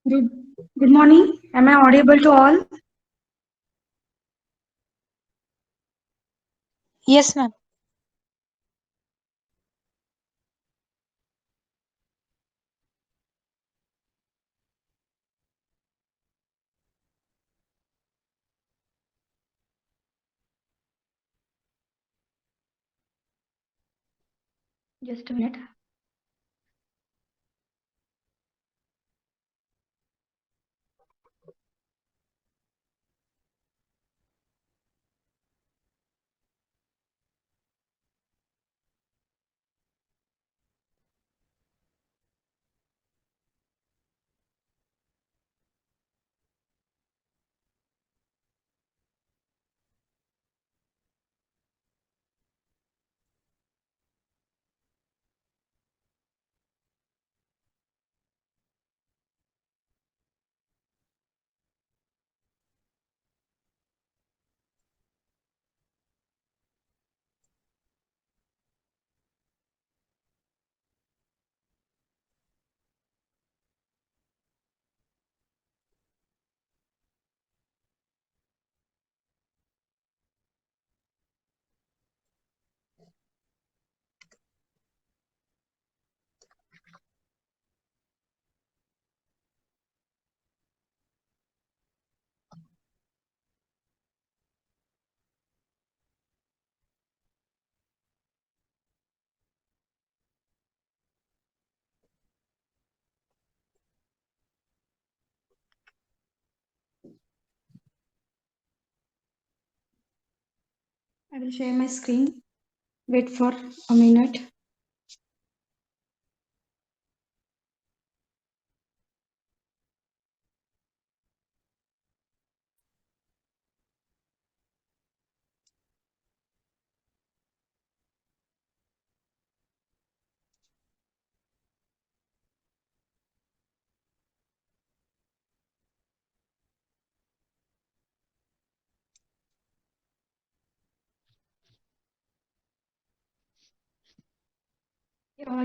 Good, good morning. Am I audible to all? Yes, ma'am. Just a minute. I will share my screen. Wait for a minute.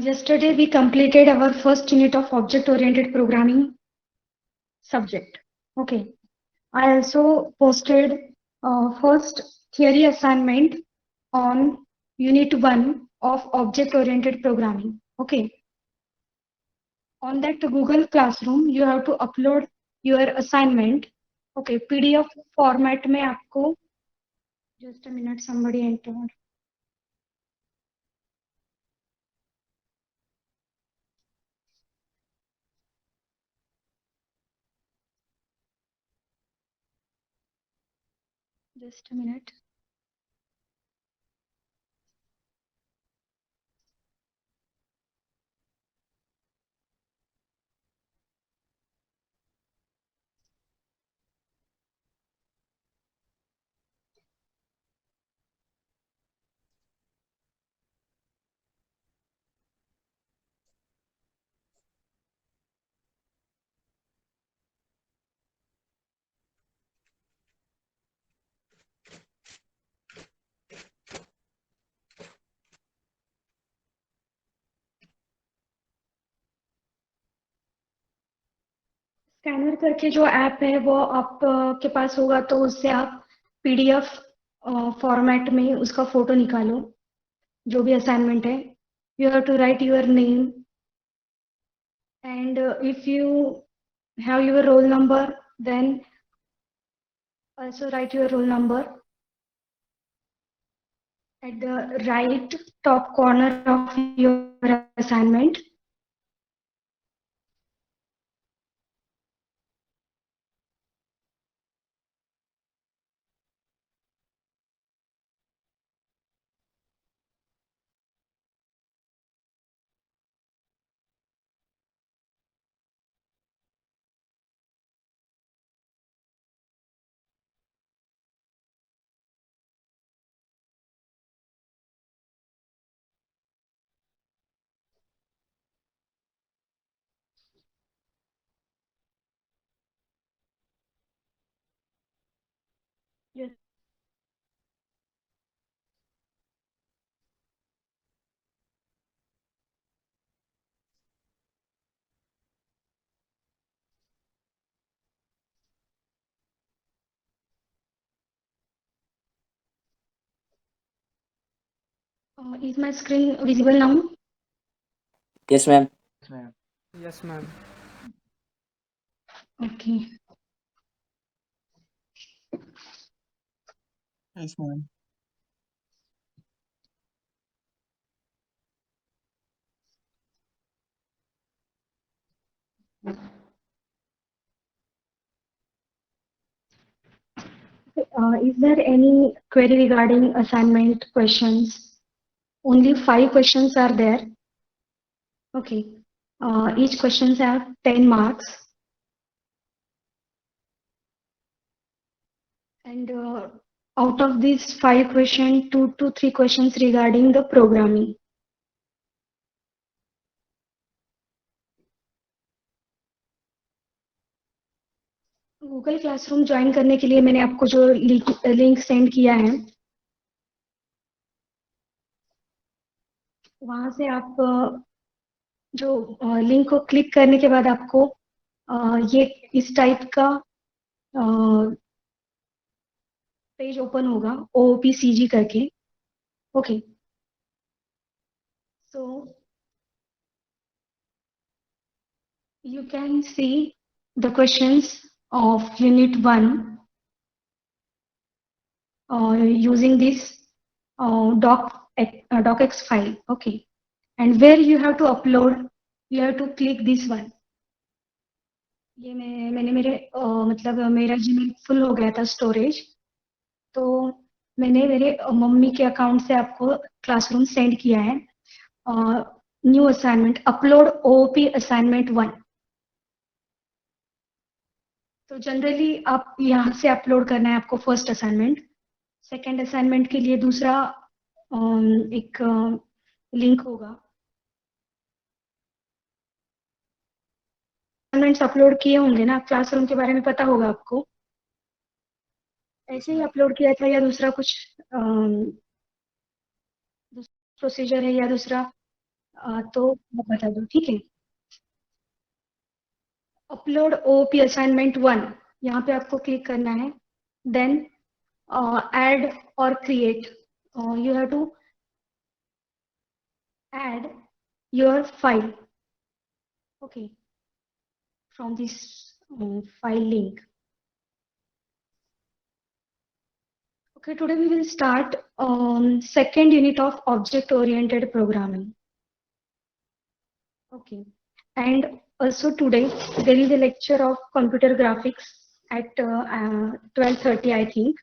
Yesterday we completed our first unit of object-oriented programming subject. Okay. I also posted first theory assignment on unit 1 of object-oriented programming. Okay. On that Google Classroom, you have to upload your assignment. Okay, PDF format में आपको just a minute, somebody entered. Just a minute. Scanner करके जो app है वो आप के पास होगा तो उससे आप पीडीएफ फॉर्मेट में उसका फोटो निकालो जो भी असाइनमेंट है you have to write your name and if you have your roll number, then also write your roll number at the right top corner of your assignment. Is my screen visible now? Yes, ma'am. Yes, ma'am. Okay. Yes, ma'am. Is there any query regarding assignment questions? Only 5 questions are there. Okay. Each questions have 10 marks. And out of these 5 questions, 2 to 3 questions regarding the programming. Google classroom join करने के लिए मैंने आपको जो link send किया है, वहां से आप जो लिंक को क्लिक करने के बाद आपको ये इस टाइप का पेज ओपन होगा, OOPCG करके. Okay, so you can see the questions of unit 1 using this docx file. Okay, and where you have to upload, you have to click this one. ये मैंने मतलब मेरा जीमेल फुल हो गया था storage, तो मैंने मेरे मम्मी के अकाउंट से आपको क्लासरूम सेंड किया है. New assignment, upload OOP assignment 1. तो जनरली आप यहाँ से अपलोड करना है आपको फर्स्ट असाइनमेंट. सेकेंड असाइनमेंट के लिए दूसरा एक लिंक होगा. असाइनमेंट्स अपलोड किए होंगे ना, क्लासरूम के बारे में पता होगा आपको. ऐसे ही अपलोड किया था या दूसरा कुछ प्रोसीजर है या दूसरा, तो मैं बता दूं, ठीक है. अपलोड OOP असाइनमेंट 1, यहाँ पे आपको क्लिक करना है. Then add or create, you have to add your file, okay, from this file link. Okay, today we will start second unit of object oriented programming. Okay, and also today there is a lecture of computer graphics at 12:30, I think.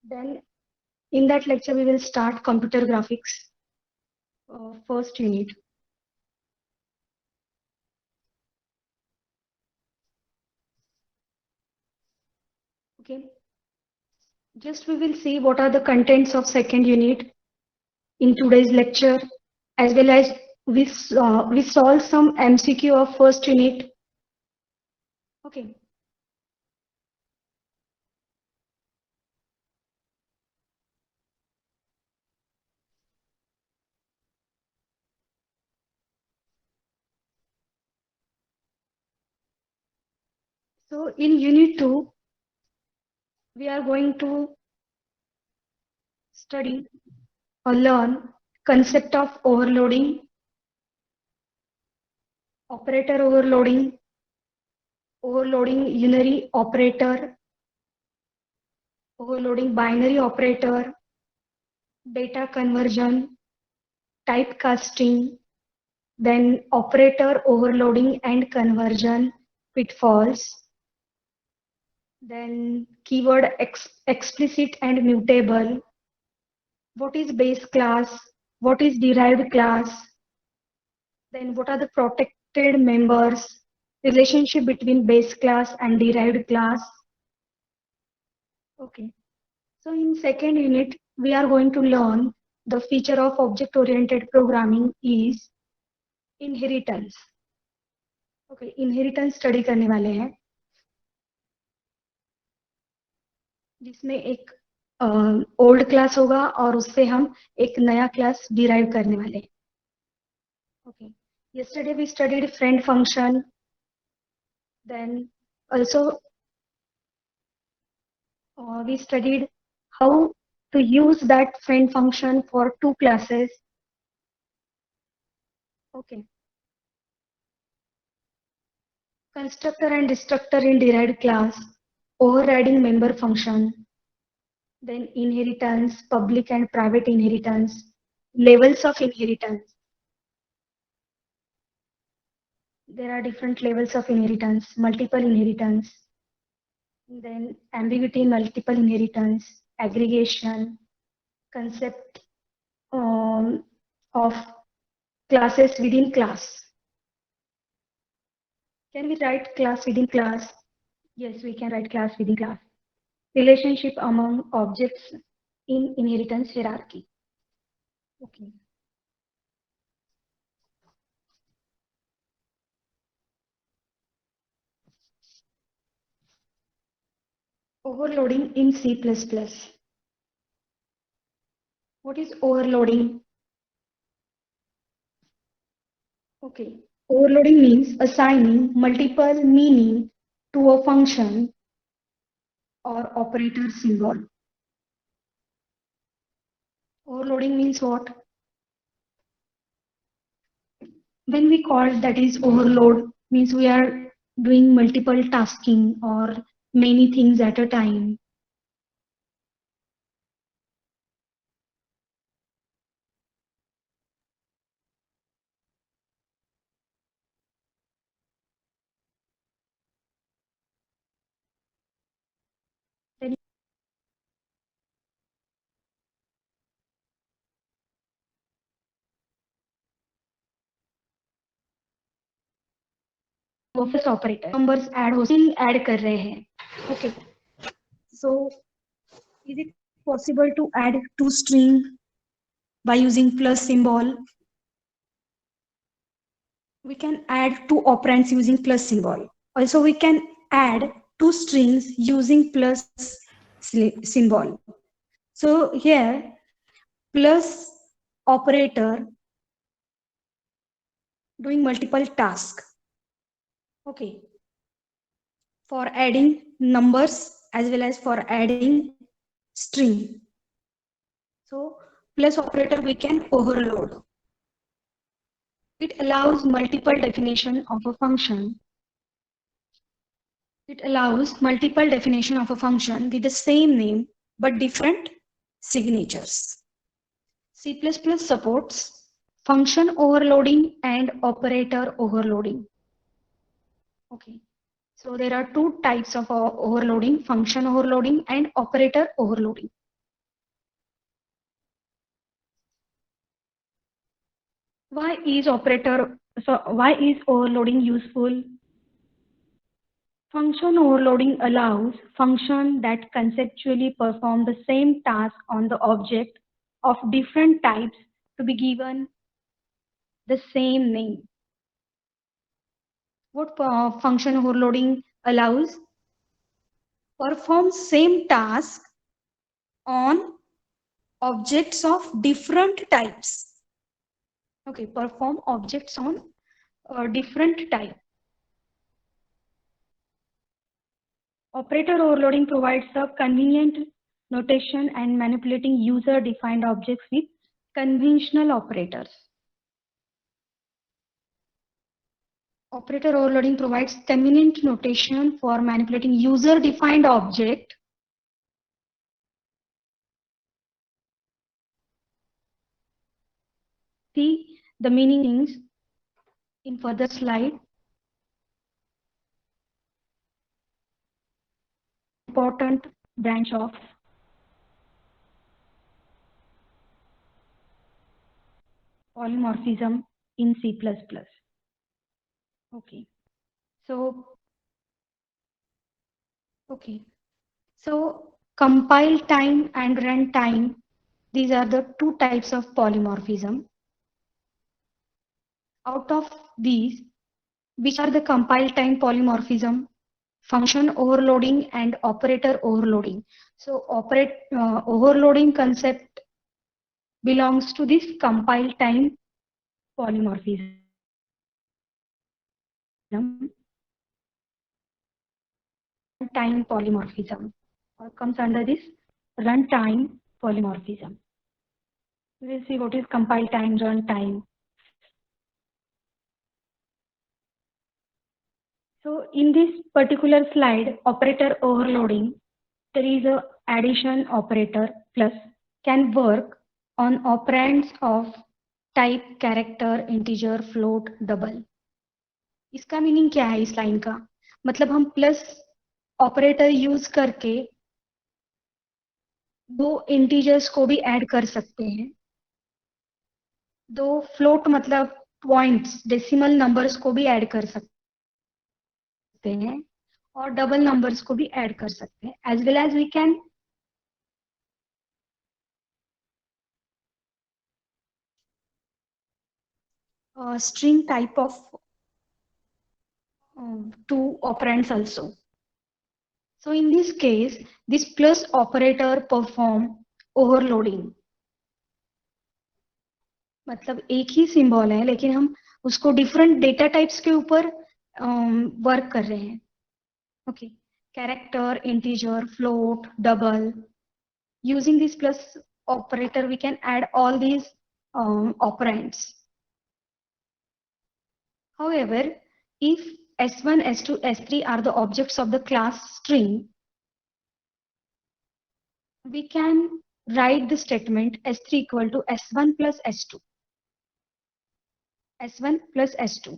Then in that lecture we will start computer graphics first unit. Okay, just we will see what are the contents of second unit in today's lecture, as well as we solve some MCQ of first unit. Okay, so in unit 2 we are going to study or learn concept of overloading, operator overloading, overloading unary operator, overloading binary operator, data conversion, typecasting, then operator overloading and conversion pitfalls, then keyword explicit and mutable, what is base class, what is derived class, then what are the protected members, relationship between base class and derived class. Okay, so in second unit we are going to learn the feature of object oriented programming is inheritance. Okay, inheritance study करने वाले हैं, जिसमें एक old class होगा और उससे हम एक नया क्लास डिराइव करने वाले हैं. Okay, yesterday we studied friend function, then also we studied how to use that friend function for two classes. Okay. Constructor and destructor in derived class, overriding member function, then inheritance, public and private inheritance, levels of inheritance. There are different levels of inheritance, multiple inheritance, then ambiguity, multiple inheritance, aggregation, concept of classes within class. Can we write class within class? Yes, we can write class within class. Relationship among objects in inheritance hierarchy. Okay. Overloading in C++. What is overloading? Okay. Overloading means assigning multiple meaning to a function or operator symbol. Overloading means what? When we call that is overload, means we are doing multiple tasking or many things at a time. Then office operator numbers add हो still add कर रहे हैं. Okay. So is it possible to add two string by using plus symbol? We can add two operands using plus symbol. Also, we can add two strings using plus symbol. So here, plus operator doing multiple tasks. Okay. For adding numbers as well as for adding string. So plus operator we can overload. It allows multiple definition of a function. It allows multiple definition of a function with the same name but different signatures. C++ supports function overloading and operator overloading. Okay. So there are two types of overloading, function overloading and operator overloading. Why is overloading useful? Function overloading allows functions that conceptually perform the same task on the object of different types to be given the same name. What function overloading allows? Perform same task on objects of different types. Okay, perform objects on different type. Operator overloading provides a convenient notation and manipulating user-defined objects with conventional operators. Operator overloading provides convenient notation for manipulating user-defined object See the meanings in further slide. Important branch of polymorphism in C++. Okay. So compile time and run time, these are the two types of polymorphism. Out of these, which are the compile time polymorphism? Function overloading and operator overloading. So overloading concept belongs to this compile time polymorphism. Time polymorphism comes under this runtime polymorphism. We'll see what is compile time, run time. So in this particular slide, operator overloading, there is a addition operator plus can work on operands of type character, integer, float, double. इसका meaning क्या है इस line का? मतलब हम plus operator use करके दो integers को भी ऐड कर सकते हैं, दो फ्लोट मतलब पॉइंट्स डेसिमल नंबर्स को भी ऐड कर सकते हैं और डबल नंबर्स को भी ऐड कर सकते हैं, as well as we can string type of two operands also. So in this case, this plus operator perform overloading. मतलब एक ही सिंबल है लेकिन हम उसको डिफरेंट डेटा टाइप्स के ऊपर वर्क कर रहे हैं. Okay, character, integer, float, double. Using this plus operator, we can add all these operands. However, if S1, S2, S3 are the objects of the class string, we can write the statement S3 equal to S1 plus S2. S1 plus S2.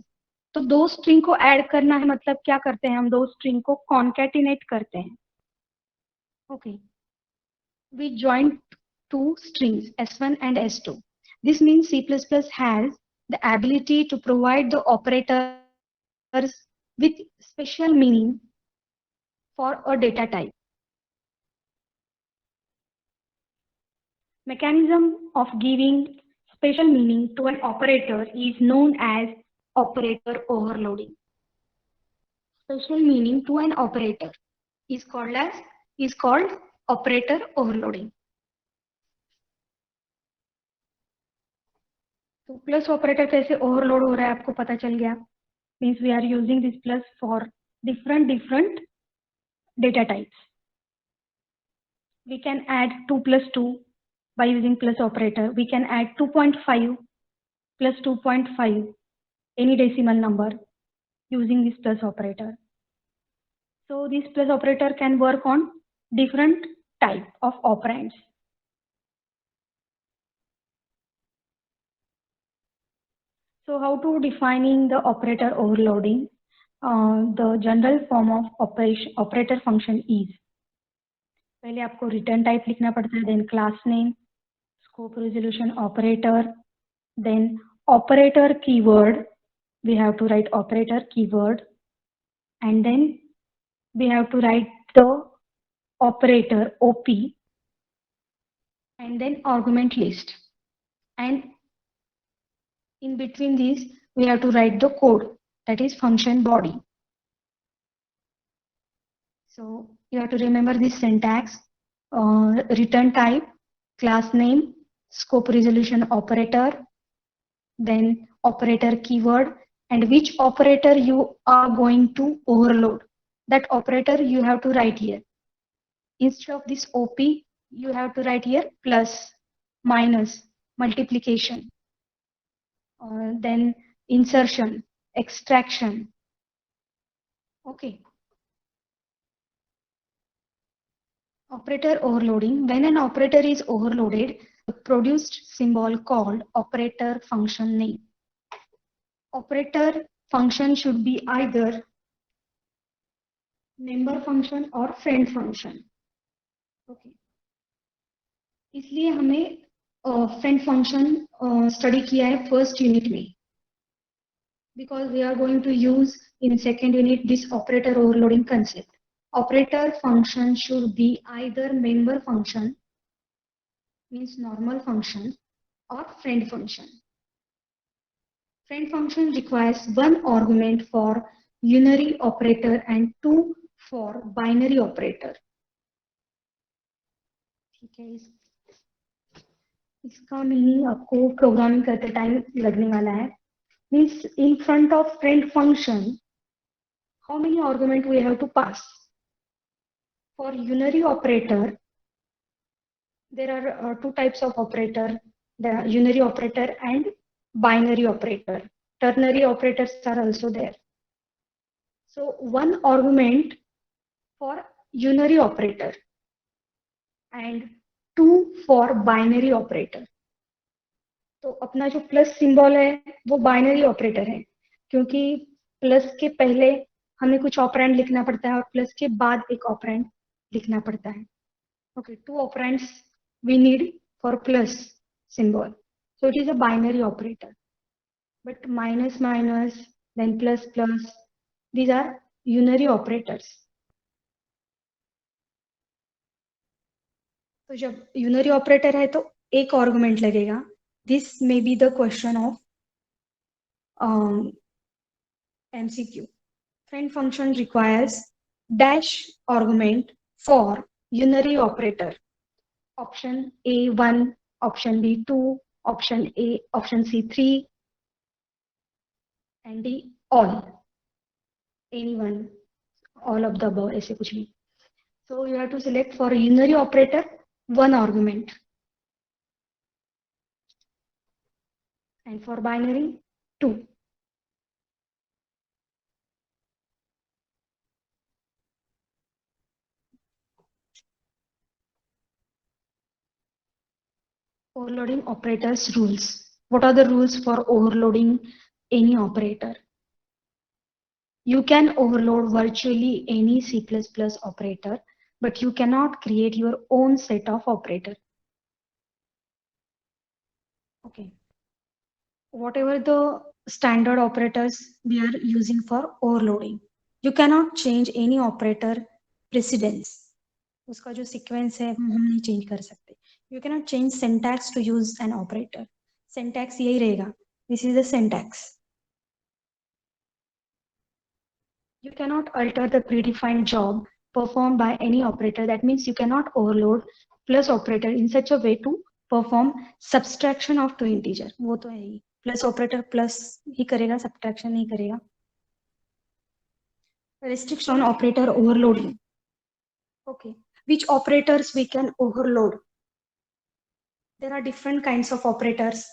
तो दो string को add करना है, मतलब क्या करते हैं हम, दो स्ट्रिंग को कॉन्कैटिनेट करते हैं. Okay, we join two strings S1 and S2. This means C++ has the ability to provide the operators with special meaning for a data type. Mechanism of giving special meaning to an operator is known as operator overloading. Special meaning to an operator is called operator overloading. तो plus operator कैसे overload हो रहा है आपको पता चल गया. Means we are using this plus for different data types. We can add 2 plus 2 by using plus operator. We can add 2.5 plus 2.5, any decimal number, using this plus operator. So this plus operator can work on different type of operands. So how to defining the operator overloading? The general form of operator function is, पहले आपको return type लिखना पड़ता है, then class name, scope resolution operator, then operator keyword, we have to write operator keyword, and then we have to write the operator OP, and then argument list, and in between these we have to write the code, that is function body. So you have to remember this syntax: return type, class name, scope resolution operator, then operator keyword, and which operator you are going to overload. That operator you have to write here. Instead of this OP, you have to write here plus, minus, multiplication, then insertion, extraction. Okay. Operator overloading. When an operator is overloaded, the produced symbol called operator function name. Operator function should be either member function or friend function. Okay. इसलिए हमें friend function study किया है first unit में, because we are going to use in second unit this operator overloading concept. Operator function should be either member function, means normal function, or friend function. Friend function requires one argument for unary operator and two for binary operator. ठीक है, इसका meaning आपको programming करते time लगने वाला है. Means in front of friend function, how many argument we have to pass? For unary operator, there are two types of operator, the unary operator and binary operator. Ternary operators are also there. So one argument for unary operator and two for binary operator. तो अपना जो plus symbol है वो binary operator है, क्योंकि plus के पहले हमें कुछ ऑपरेंड लिखना पड़ता है और प्लस के बाद एक ऑपरेंड लिखना पड़ता है. Okay, two operands we need for plus symbol. So it is a binary operator. But minus minus, then plus plus, these are unary operators. तो जब unary operator है तो एक argument लगेगा. This may be the question of MCQ. Friend function requires dash argument for unary operator. Option A 1, option B 2, option C 3, and D all. Anyone, all of the above, ऐसे कुछ भी. So you have to select for unary operator one argument, and for binary 2. Overloading operators rules. What are the rules for overloading any operator? You can overload virtually any C++ operator, but you cannot create your own set of operator. Okay. Whatever the standard operators we are using for overloading, you cannot change any operator precedence. उसका जो sequence है हम नहीं change कर सकते. You cannot change syntax to use an operator. Syntax यही रहेगा. This is the syntax. You cannot alter the predefined job performed by any operator. That means you cannot overload plus operator in such a way to perform subtraction of two integer. वो तो है ही. Plus operator plus ही करेगा, subtraction नहीं करेगा. Restriction on operator overloading. Okay. Which operators we can overload? There are different kinds of operators.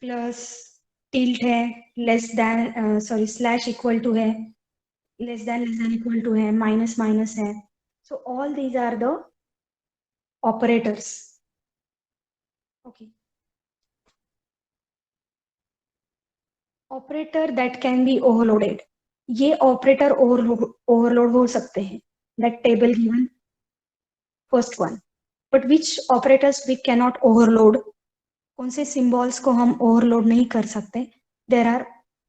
Plus tilde है, less than slash equal to है, less than equal to है, minus minus है. So all these are the operators. Okay. Operator that can be overloaded. ये operator overload हो सकते हैं. That table given, first one. But which operators we cannot overload? कौन से symbols को हम overload नहीं कर सकते? There are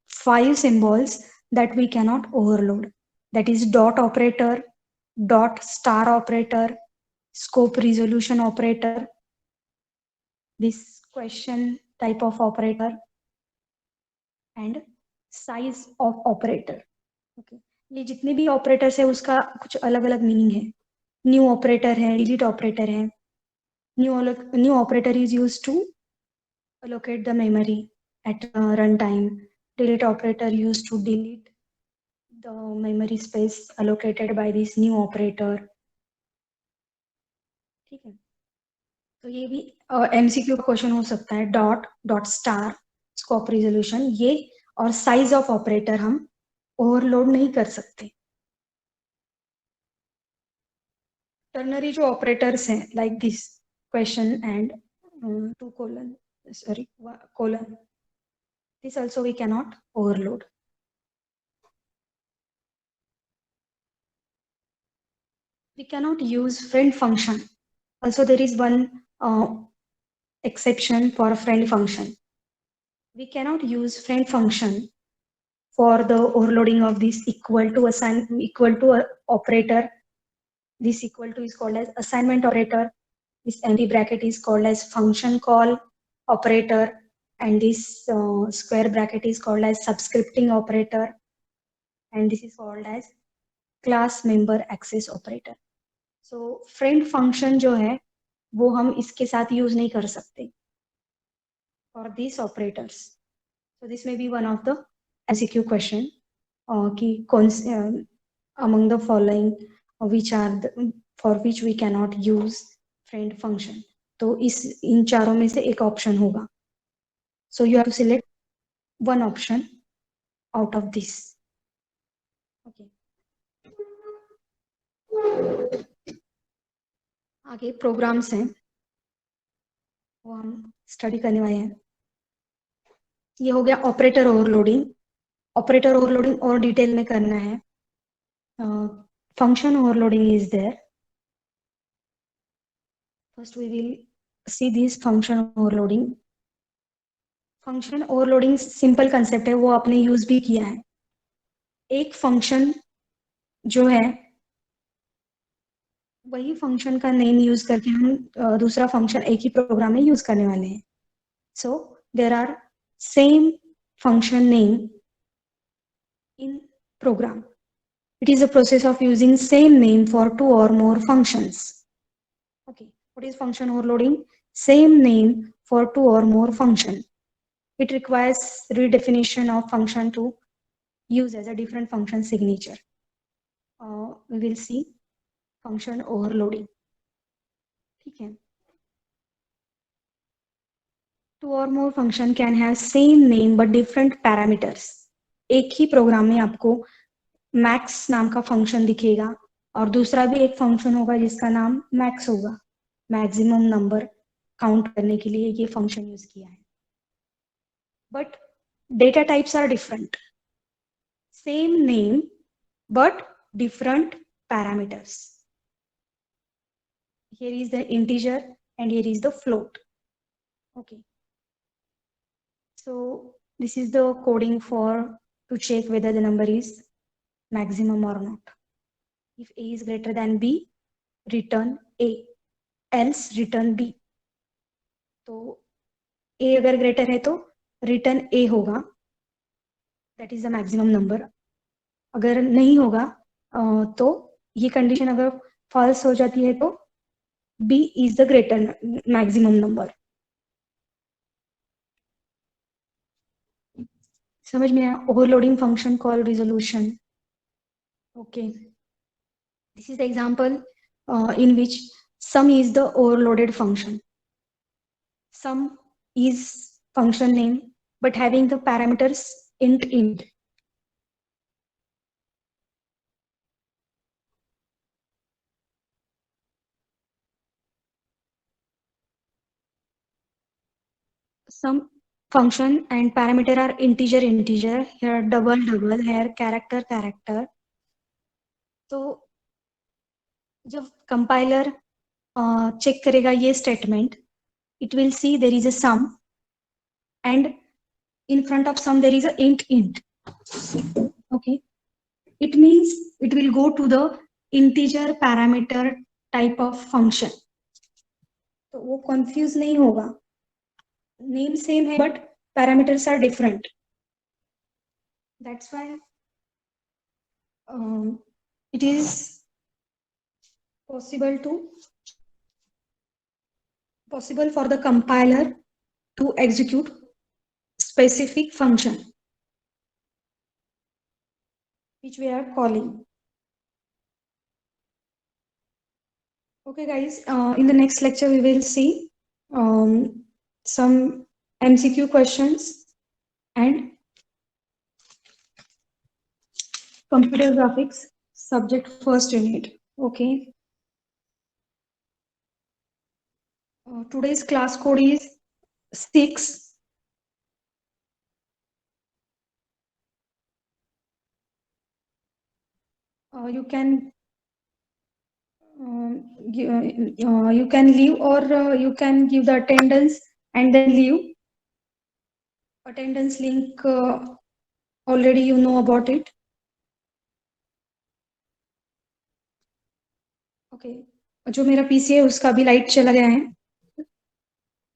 5 symbols that we cannot overload. That is dot operator, dot star operator, scope resolution operator, this question type of operator, and size of operator. Okay. ये जितने भी operators है उसका कुछ अलग अलग meaning है. New operator है, delete operator है. New operator is used to allocate the memory at runtime. Delete operator used to delete the memory space allocated by this new operator. ठीक है. तो ये भी MCQ का क्वेश्चन हो सकता है. Dot, dot star, scope resolution, ये और साइज ऑफ ऑपरेटर हम ओवरलोड नहीं कर सकते. टर्नरी जो ऑपरेटर्स हैं like this question and 2 colon, this also we cannot overload. We cannot use friend function. Also there is one exception for a friend function. We cannot use friend function for the overloading of this equal to operator. This equal to is called as assignment operator. This empty bracket is called as function call operator, and this square bracket is called as subscripting operator, and this is called as class member access operator. So friend function जो है वो हम इसके साथ use नहीं कर सकते for these operators. So this may be one of the MCQ question कि कौन से among the following which are for which we cannot use friend function. तो इन चारों में से एक ऑप्शन होगा. So you have to select one option out of this. Okay. आगे प्रोग्राम्स हैं वो हम स्टडी करने वाले हैं. ये हो गया ऑपरेटर ओवरलोडिंग. ऑपरेटर ओवरलोडिंग और डिटेल में करना है. Function overloading is there. First we will see this function overloading. Function overloading simple concept है, वो आपने यूज भी किया है. एक फंक्शन जो है वही फंक्शन का नेम यूज करके हम दूसरा फंक्शन एक ही प्रोग्राम में यूज करने वाले हैं. So there are same function name in program. It is a process of using same name for two or more functions. Okay, what is function overloading? Same name for two or more function. It requires redefinition of function to use as a different function signature. We will see function overloading. ठीक है. Two or more function can have same name but different parameters. एक ही programme में आपको max नाम का function दिखेगा और दूसरा भी एक फंक्शन होगा जिसका नाम मैक्स होगा. मैक्सिमम नंबर काउंट करने के लिए ये फंक्शन यूज किया है. But data types are different. Same name but different parameters. Here is the integer and here is the float. Okay, so this is the coding for to check whether the number is maximum or not. If a is greater than b, return a, else return b. तो a अगर greater है तो return a होगा, that is the maximum number. अगर नहीं होगा तो ये condition अगर false हो जाती है तो b is the greater maximum number. समझ में आया? overloading function call resolution. Okay, this is the example in which sum is the overloaded function. Sum is function name but having the parameters int. Some function and parameter are integer, here double, here character. तो जब compiler check करेगा ये statement, it will see there is a sum and in front of sum there is a int. Okay, it means it will go to the integer parameter type of function. तो वो confuse नहीं होगा. Name same है but parameters are different. That's why it is possible for the compiler to execute specific function which we are calling. Okay guys, in the next lecture we will see some MCQ questions and computer graphics subject first unit. Okay, today's class code is 6. You can leave or you can give the attendance and then leave. Attendance link already you know about it. Okay, जो मेरा PC है उसका भी light चला गया है.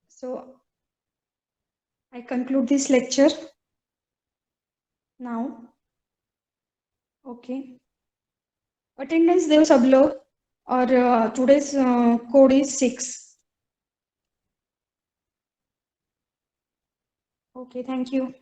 So I conclude this lecture now. Okay, attendance देव सब लोग और today's code is 6. Okay, thank you.